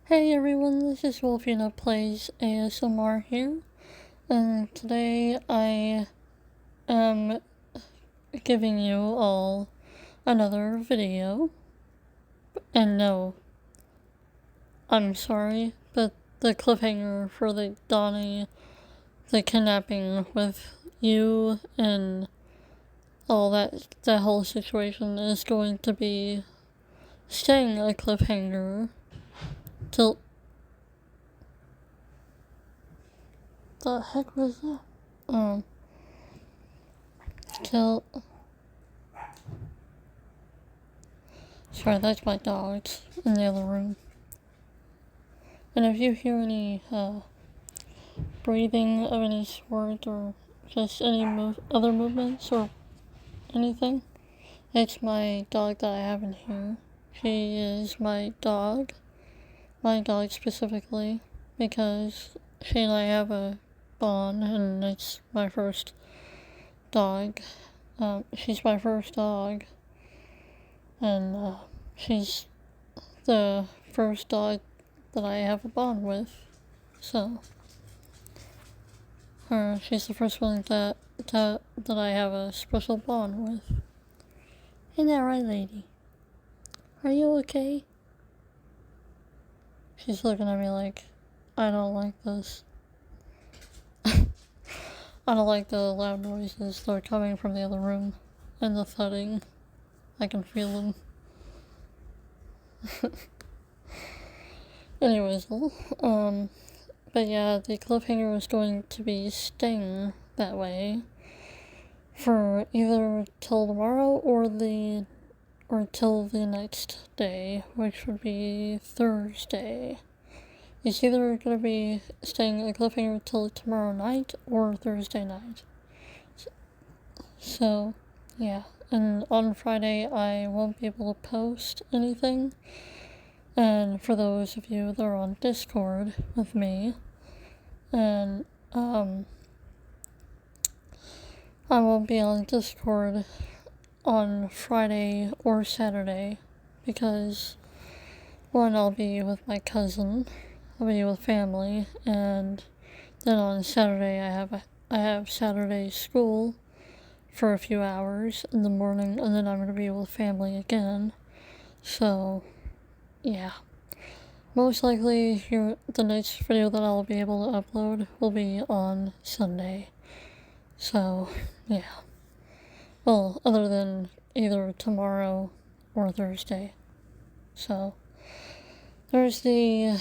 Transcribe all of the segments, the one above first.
Hey everyone, this is Wolfina Plays ASMR here, and today I am giving you all another video. And no, I'm sorry, but the cliffhanger for the kidnapping with you and all that whole situation is going to be staying a cliffhanger till... The heck was that? Till... Sorry, that's my dogs in the other room. And if you hear any, breathing of any sort or just any other movements or anything, it's my dog that I have in here. She is my dog specifically, because she and I have a bond, and it's my first dog. She's my first dog, and she's the first dog that I have a bond with. So she's the first one that I have a special bond with. Ain't that right, lady? Are you okay? She's looking at me like, I don't like this. I don't like the loud noises that are coming from the other room, and the thudding. I can feel them. Anyways, but yeah, the cliffhanger was going to be staying that way for either till tomorrow or till the next day, which would be Thursday. It's either going to be staying a cliffhanger till tomorrow night or Thursday night. So, yeah. And on Friday, I won't be able to post anything. And for those of you that are on Discord with me, and I won't be on Discord on Friday or Saturday because, one, I'll be with my cousin, I'll be with family, and then on Saturday I have Saturday school for a few hours in the morning, and then I'm going to be with family again. So, yeah. Most likely, the next video that I'll be able to upload will be on Sunday. So, yeah. Well, other than either tomorrow or Thursday. So, there's the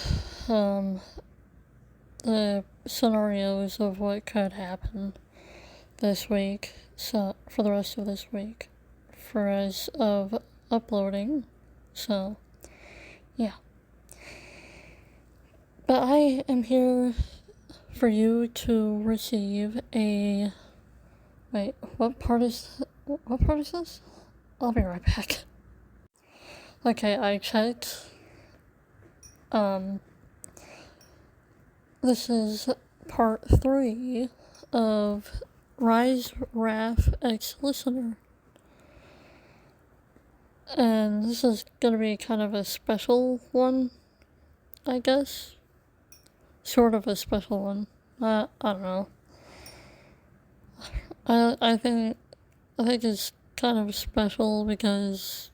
scenarios of what could happen this week, so for the rest of this week, for as of uploading. So, yeah. But I am here for you to receive a... Wait, what part is this? I'll be right back. Okay, I checked. This is part 3 of Rise Raph X Listener. And this is gonna be kind of a special one, I guess. Sort of a special one. I don't know. I think it's kind of special because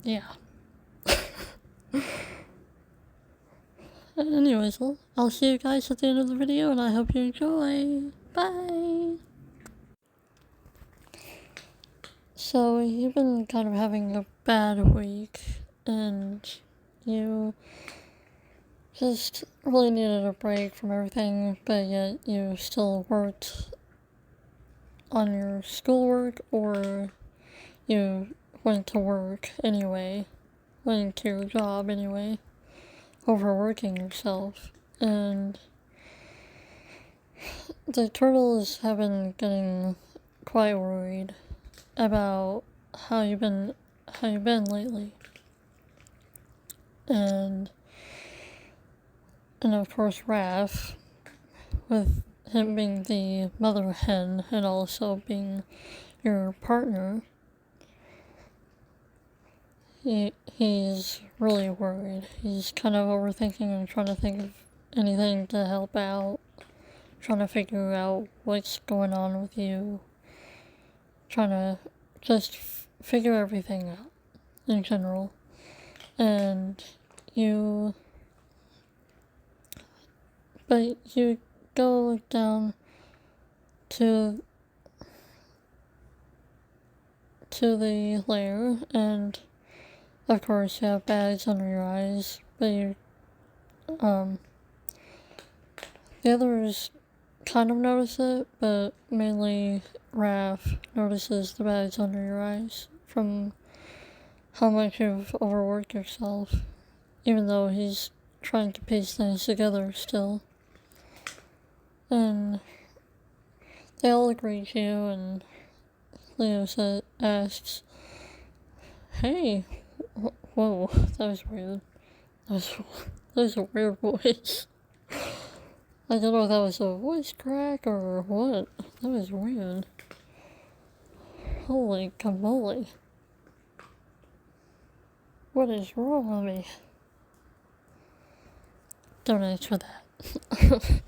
yeah. Anyways, I'll see you guys at the end of the video, and I hope you enjoy. Bye! So, you've been kind of having a bad week, and you just really needed a break from everything, but yet you still worked on your schoolwork, or you went to work anyway, went to your job anyway, overworking yourself, and the turtles have been getting quite worried about how you've been lately, and of course Raph, with him being the mother hen and also being your partner, he's really worried. He's kind of overthinking and trying to think of anything to help out, trying to figure out what's going on with you, trying to just figure everything out in general. And you go down to the lair, and of course you have bags under your eyes, but the others kind of notice it, but mainly Raph notices the bags under your eyes from how much you've overworked yourself, even though he's trying to piece things together still. And they all agree to you, and Leo asks, "Hey, whoa, that was weird. That was a weird voice. I don't know if that was a voice crack or what. That was weird. Holy camole. What is wrong with me?" Don't answer that.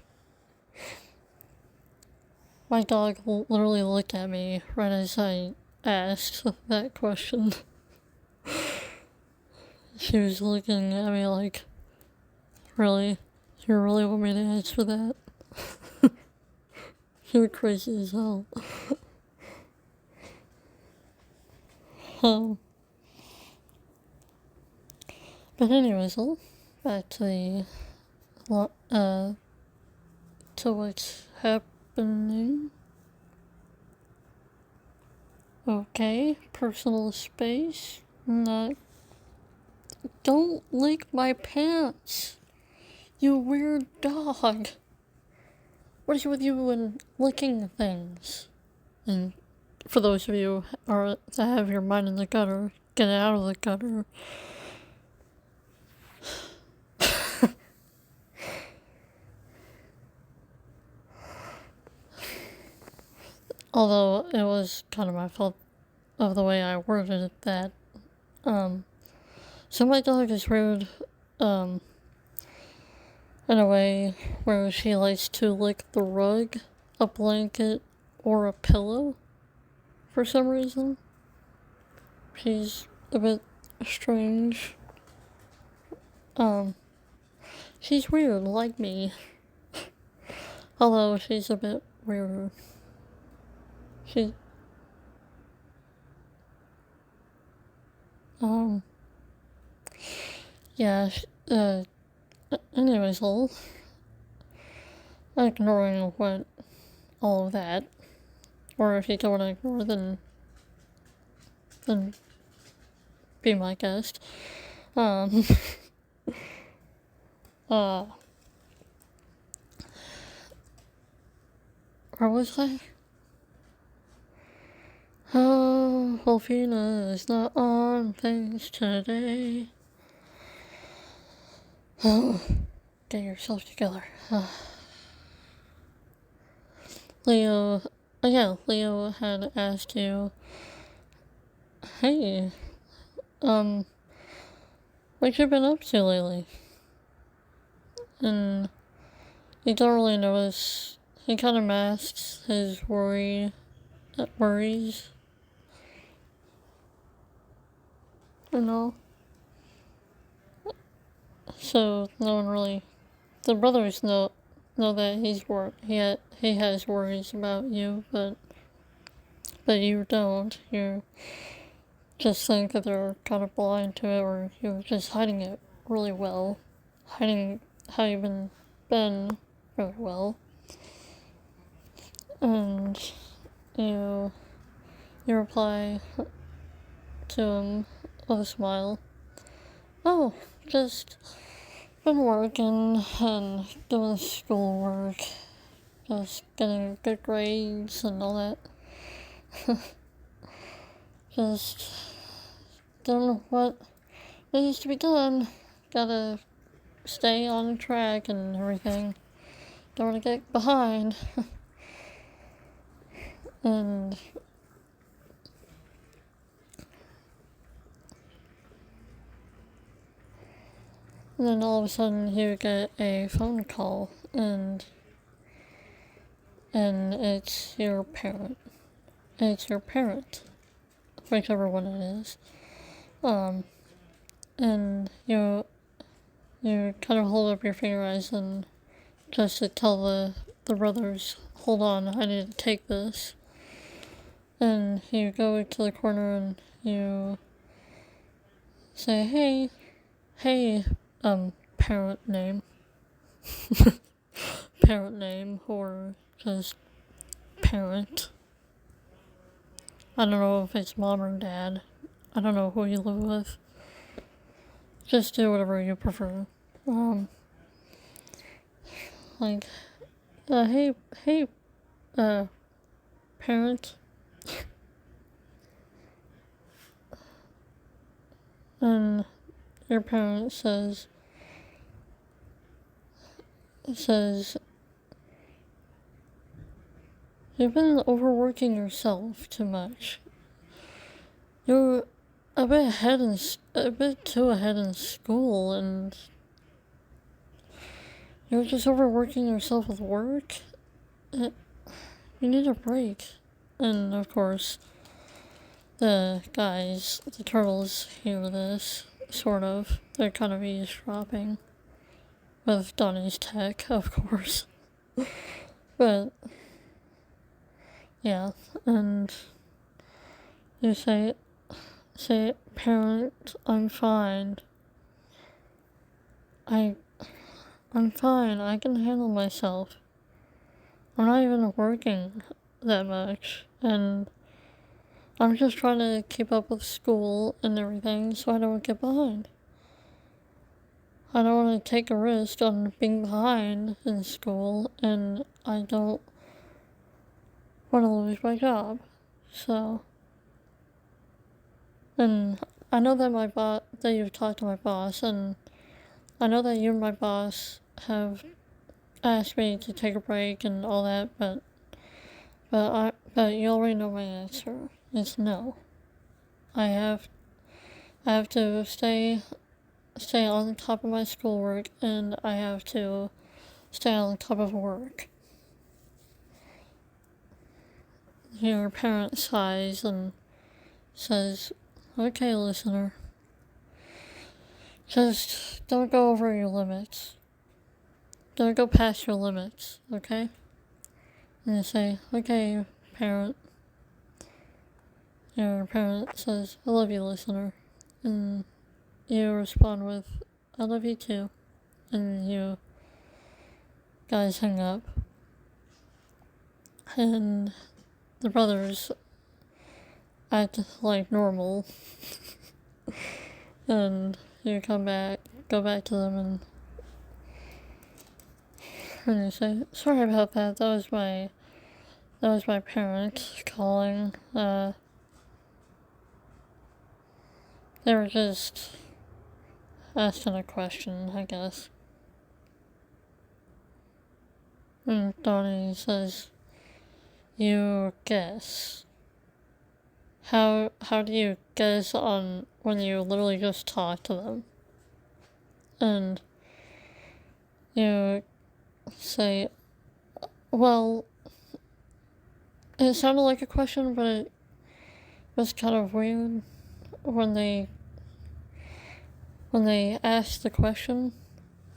My dog literally looked at me right as I asked that question. She was looking at me like, "Really? You really want me to answer that?" You're crazy as hell. But anyways, back to to what's happening. Okay, personal space. Don't lick my pants, you weird dog. What is with you and licking things? And for those of you that have your mind in the gutter, get out of the gutter. Although it was kind of my fault of the way I worded that. So my dog is rude, in a way where she likes to lick the rug, a blanket, or a pillow for some reason. She's a bit strange. She's weird like me. Although she's a bit weirder. Yeah, anyways, ignoring all of that, or if you don't want to ignore, then be my guest. Where was I? Oh, Wolfina is not on things today. Oh, get yourself together. Leo had asked you, "Hey, what you been up to lately?" And you don't really notice. He kind of masks his worries. And all. So no one really. The brothers know that he has worries about you, but you don't. You just think that they're kind of blind to it, or you're just hiding it really well, hiding how you've been really well, and you reply to him with a smile. "Oh, just been working and doing schoolwork, just getting good grades and all that. Just doing what needs to be done. Gotta stay on track and everything. Don't want to get behind." And And then all of a sudden you get a phone call, and it's your parent. It's your parent, whichever one it is. And you kind of hold up your finger eyes and just to tell the brothers, hold on, I need to take this. And you go to the corner and you say, hey, parent name. Parent name, or just parent. I don't know if it's mom or dad. I don't know who you live with. Just do whatever you prefer. Like, hey, parent. And your parent says, you've been overworking yourself too much. You're a bit too ahead in school, and you're just overworking yourself with work. You need a break. And of course, the turtles hear this, sort of. They're kind of eavesdropping. With Donnie's tech, of course. But, yeah, and you say, parent, I'm fine. I'm fine, I can handle myself. I'm not even working that much, and I'm just trying to keep up with school and everything so I don't get behind. I don't want to take a risk on being behind in school, and I don't want to lose my job. So, and I know that that you've talked to my boss, and I know that you and my boss have asked me to take a break and all that, but you already know my answer. It's no. I have to stay on top of my schoolwork, and I have to stay on top of work. Your parent sighs and says, okay, listener, just don't go over your limits. Don't go past your limits, okay? And you say, okay, parent. Your parent says, I love you, listener. And you respond with, I love you too. And you guys hang up. And the brothers act like normal. And you go back to them, and you say, sorry about that, that was my parent calling. They were just asking a question, I guess. And Donnie says, you guess. How do you guess on when you literally just talk to them? And you say, well, it sounded like a question, but it was kind of weird when they asked the question.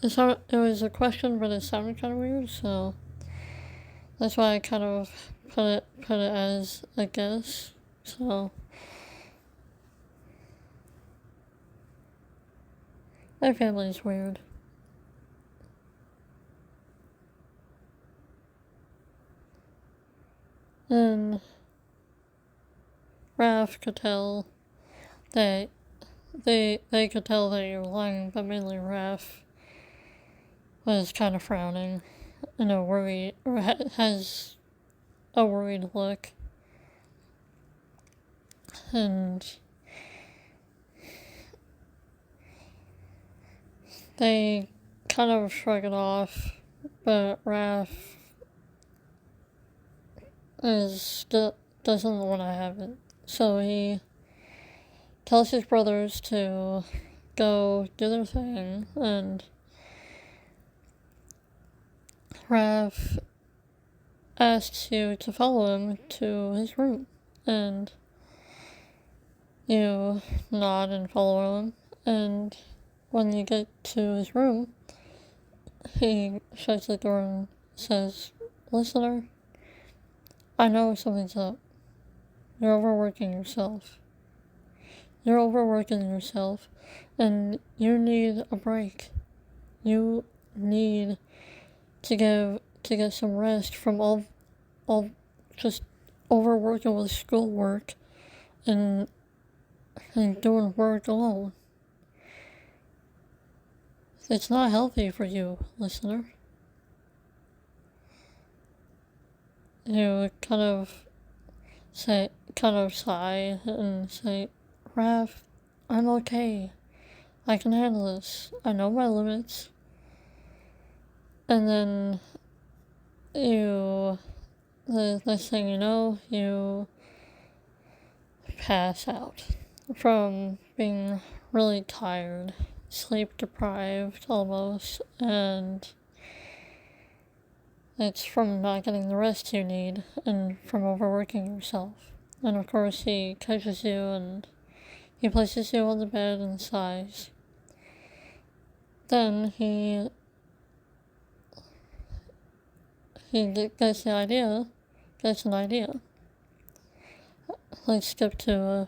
It was a question, but it sounded kind of weird, so that's why I kind of put it as a guess. So my family's weird. And Raph could tell that they could tell that you're lying, but mainly Raph was kind of frowning in a worried, or has a worried look. And they kind of shrug it off, but Raph doesn't want to have it. So he tells his brothers to go do their thing, and Raph asks you to follow him to his room, and you nod and follow him, and when you get to his room, he shuts the door and says, "Listener, I know something's up. You're overworking yourself. And you need a break. You need to get some rest from all just overworking with schoolwork and doing work alone. It's not healthy for you, listener." You kind of sigh and say, "Raph, I'm okay. I can handle this. I know my limits." And then the next thing you know, you pass out from being really tired, sleep deprived almost, and it's from not getting the rest you need and from overworking yourself. And of course, he catches you and he places you on the bed and sighs. Then he gets an idea. Let's skip to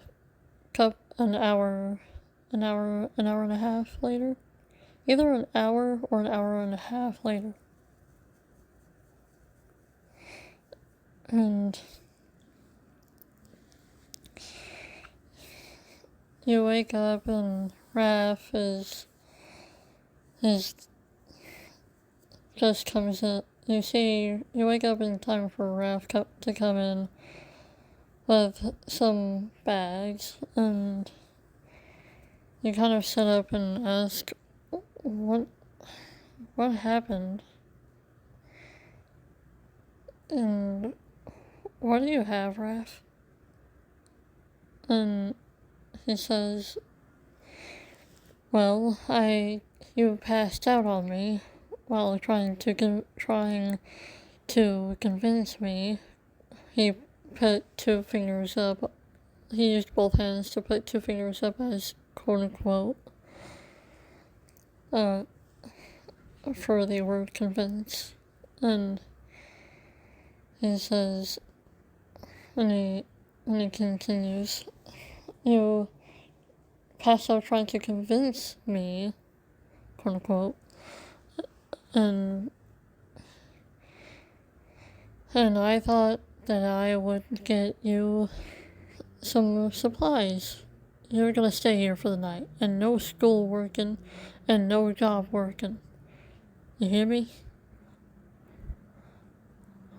an hour and a half later. Either an hour or an hour and a half later. And you wake up and Raph is just comes in. You wake up in time for Raph to come in with some bags, and you kind of sit up and ask, what happened? And what do you have, Raph? And he says, "Well, you passed out on me while trying to convince me." He put 2 fingers up. He used both hands to put 2 fingers up as quote unquote for the word convince. And he says, and he continues, "You passed out trying to convince me, quote unquote, and I thought that I would get you some supplies. You're gonna stay here for the night, and no school working, and no job working. You hear me?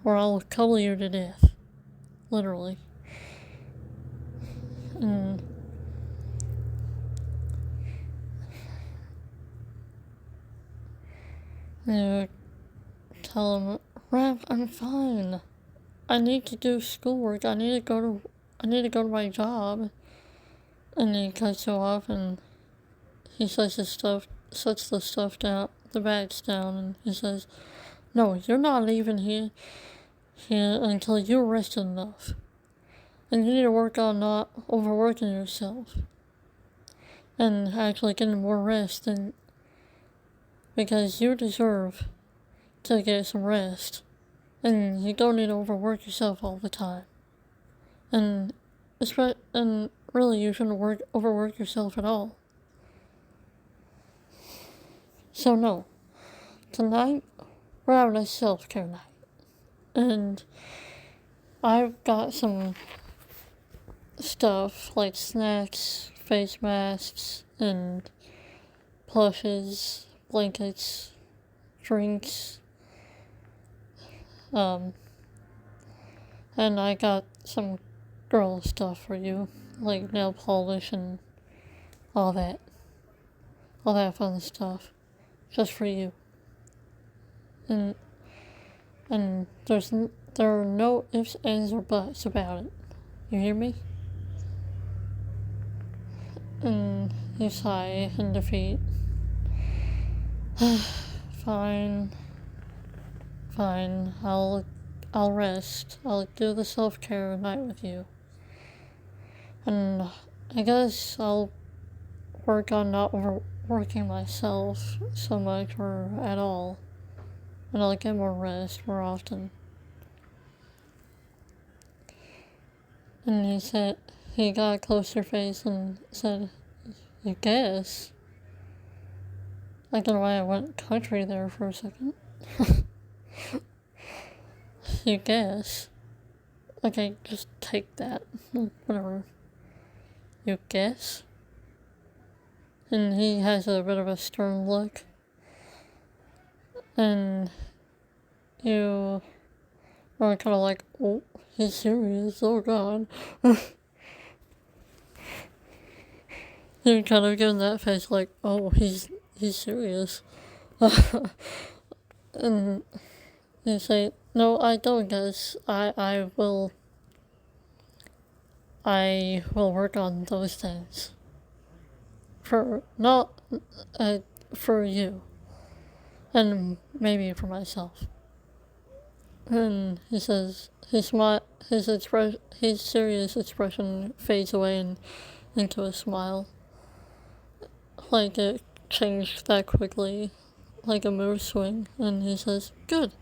Or I'll cuddle you to death." Literally. And you tell him, "Raph, I'm fine. I need to do schoolwork. I need to go to my job." And he cuts you off, and he sets the stuff down, the bags down, and he says, "No, you're not leaving here until you're rested enough. And you need to work on not overworking yourself and actually getting more rest, because you deserve to get some rest. And you don't need to overwork yourself all the time. And really, you shouldn't overwork yourself at all. So no, tonight we're having a self-care night. And I've got some stuff like snacks, face masks, and plushes, blankets, drinks. And I got some girl stuff for you, like nail polish and all that fun stuff, just for you. And there are no ifs, ands, or buts about it. You hear me? And you sigh in defeat. Fine. Fine. I'll rest. I'll do the self-care night with you. And I guess I'll work on not overworking myself so much or at all. And I'll get more rest more often. And he got a closer face and said, you guess? I don't know why I went country there for a second. You guess? Okay, just take that. Whatever. You guess? And he has a bit of a stern look. And you are kind of like, oh, he's serious, oh god. You're kind of giving that face like, oh, he's serious. And you say, no, I don't guess. I will work on those things. For you. And maybe for myself. And he says, his serious expression fades away into a smile. Like it changed that quickly, like a mood swing. And he says, good.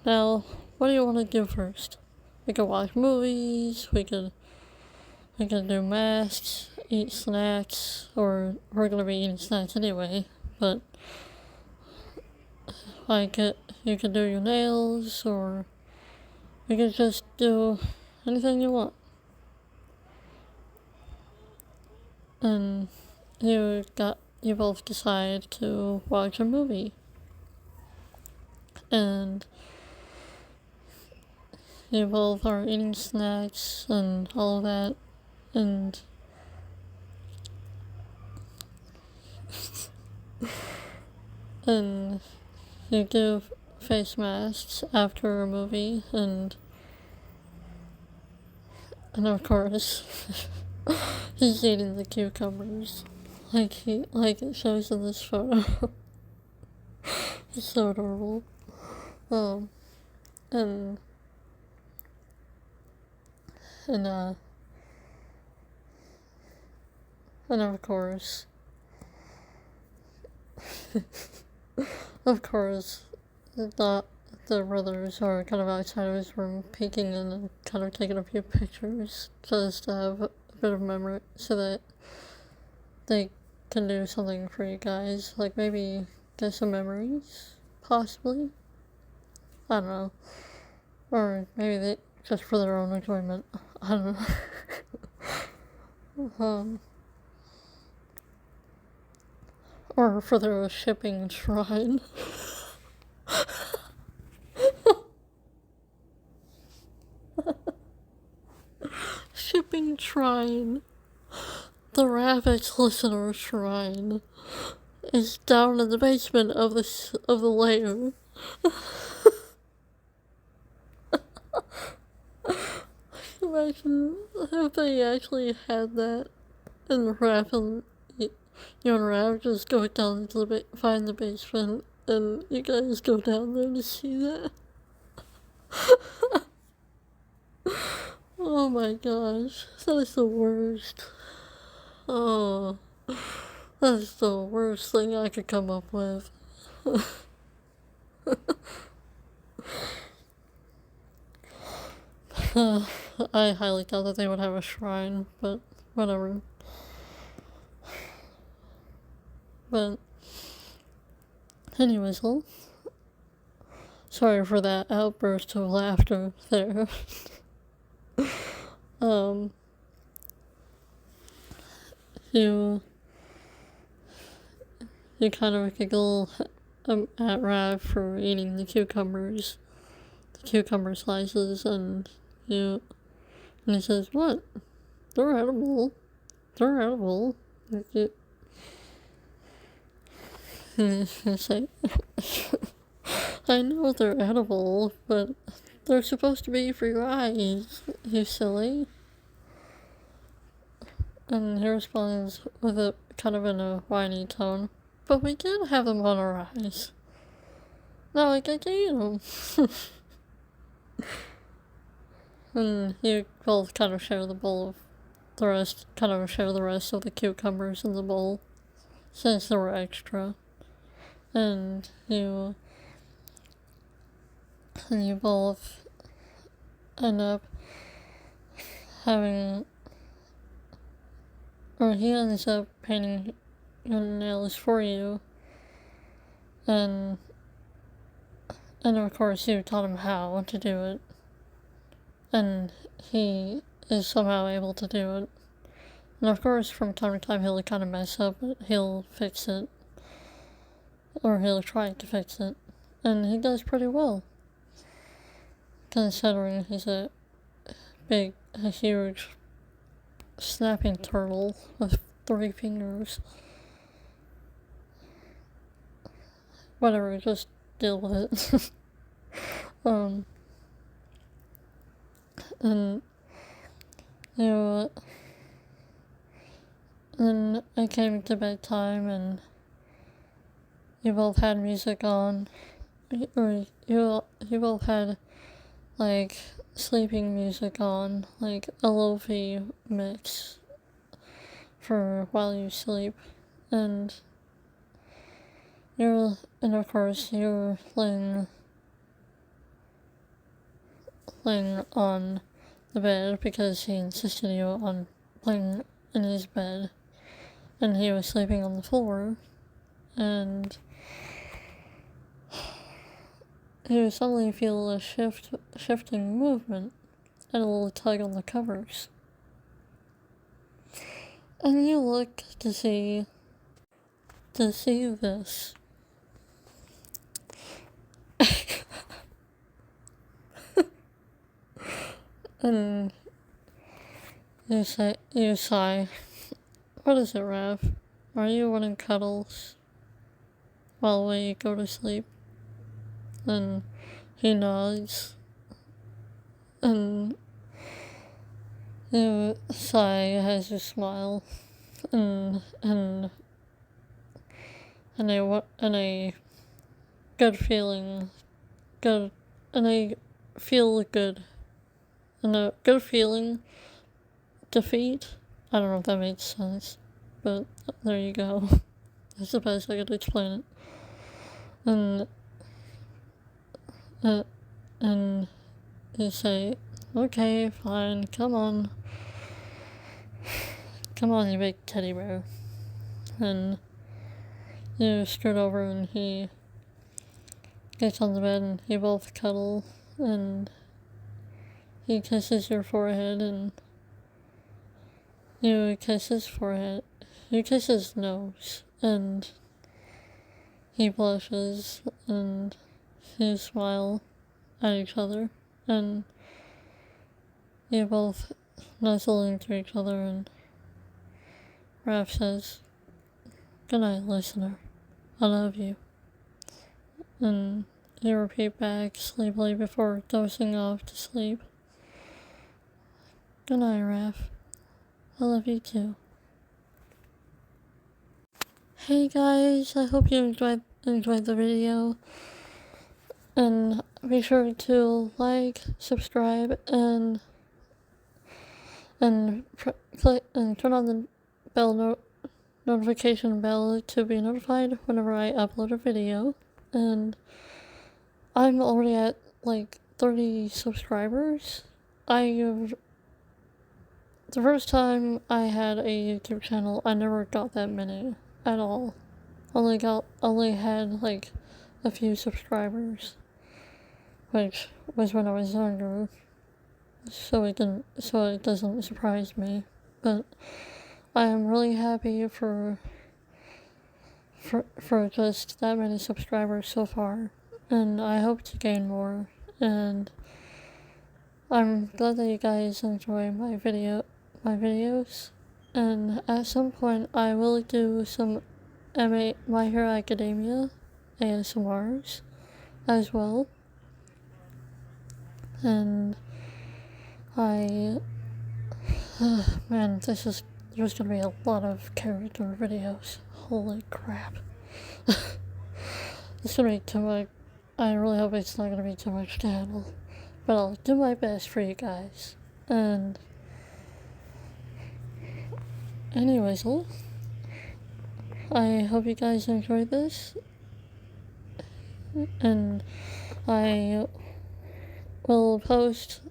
Now, what do you want to do first? We could watch movies, we could do masks, eat snacks, or we're gonna be eating snacks anyway, but you could do your nails, or you could just do anything you want. And you both decide to watch a movie. And you both are eating snacks and all of that, and and you do face masks after a movie, and of course he's eating the cucumbers like it shows in this photo. It's so adorable. And of course the brothers are kind of outside of his room peeking in and kind of taking a few pictures just to have a bit of memory so that they can do something for you guys, like maybe get some memories, possibly. I don't know. Or maybe they just for their own enjoyment. I don't know. Or for their shipping shrine. Shipping shrine. The Raph listener shrine is down in the basement of the lair. Imagine if they actually had that, and Raph and you and Raph just go down to find the basement, and you guys go down there to see that. Oh my gosh, that is the worst. Oh, that's the worst thing I could come up with. I highly doubt that they would have a shrine, but whatever. But anyways, sorry for that outburst of laughter there. You kind of giggle at Raph for eating the cucumber slices, and he says, what? They're edible. And you say, I know they're edible, but they're supposed to be for your eyes, you silly. And he responds with a kind of in a whiny tone, but we can have them on our eyes. Now I get to eat them. And you both kind of share the bowl of the rest of the cucumbers in the bowl, since they were extra. And you both end up having, or he ends up painting your nails for you, and of course you taught him how to do it, and he is somehow able to do it. And of course, from time to time he'll kind of mess up, but he'll fix it, or he'll try to fix it, and he does pretty well, considering he's a huge snapping turtle with 3 fingers. Whatever, just deal with it. And then it came to bedtime, and you both had music on, or you both had, like, sleeping music on, like a lo-fi mix for while you sleep, and of course you're laying on the bed because he insisted you on laying in his bed, and he was sleeping on the floor, and you suddenly feel a shifting movement and a little tug on the covers. And you look to see this. And you sigh. What is it, Raph? Are you wanting cuddles while we go to sleep? And he nods. And you sigh as you smile. And a good feeling, and a feel good, and a good feeling defeat. I don't know if that makes sense, but there you go. That's the best I could explain it. And you say, okay, fine, come on, you big teddy bear. And you scoot over, and he gets on the bed, and you both cuddle, and he kisses your forehead, and you kiss his forehead, you kiss his nose, and he blushes, and you smile at each other, and you both nuzzle into each other, and Raph says, "Good night, listener. I love you." And you repeat back sleepily before dozing off to sleep. Good night, Raph. I love you too. Hey guys, I hope you enjoyed the video. And be sure to like, subscribe, and click and turn on the notification bell to be notified whenever I upload a video. And I'm already at like 30 subscribers. The first time I had a YouTube channel, I never got that many at all. Only had like a few subscribers, which was when I was younger. So it doesn't surprise me. But I am really happy for just that many subscribers so far, and I hope to gain more. And I'm glad that you guys enjoy my videos, and at some point I will do some My Hero Academia ASMRs as well. And man, this is there's gonna be a lot of character videos. Holy crap. It's gonna be too much. I really hope it's not gonna be too much to handle. But I'll do my best for you guys. And anyways, I hope you guys enjoyed this. And I will post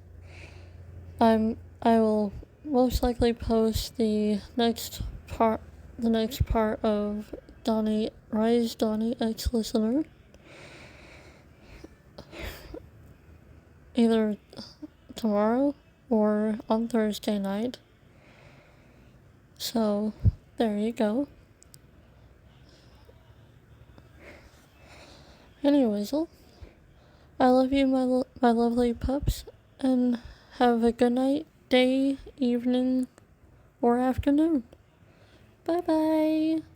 I will most likely post the next part of Donnie X Listener either tomorrow or on Thursday night. So there you go. Anyways, I love you, my lovely pups, and have a good night, day, evening, or afternoon. Bye bye.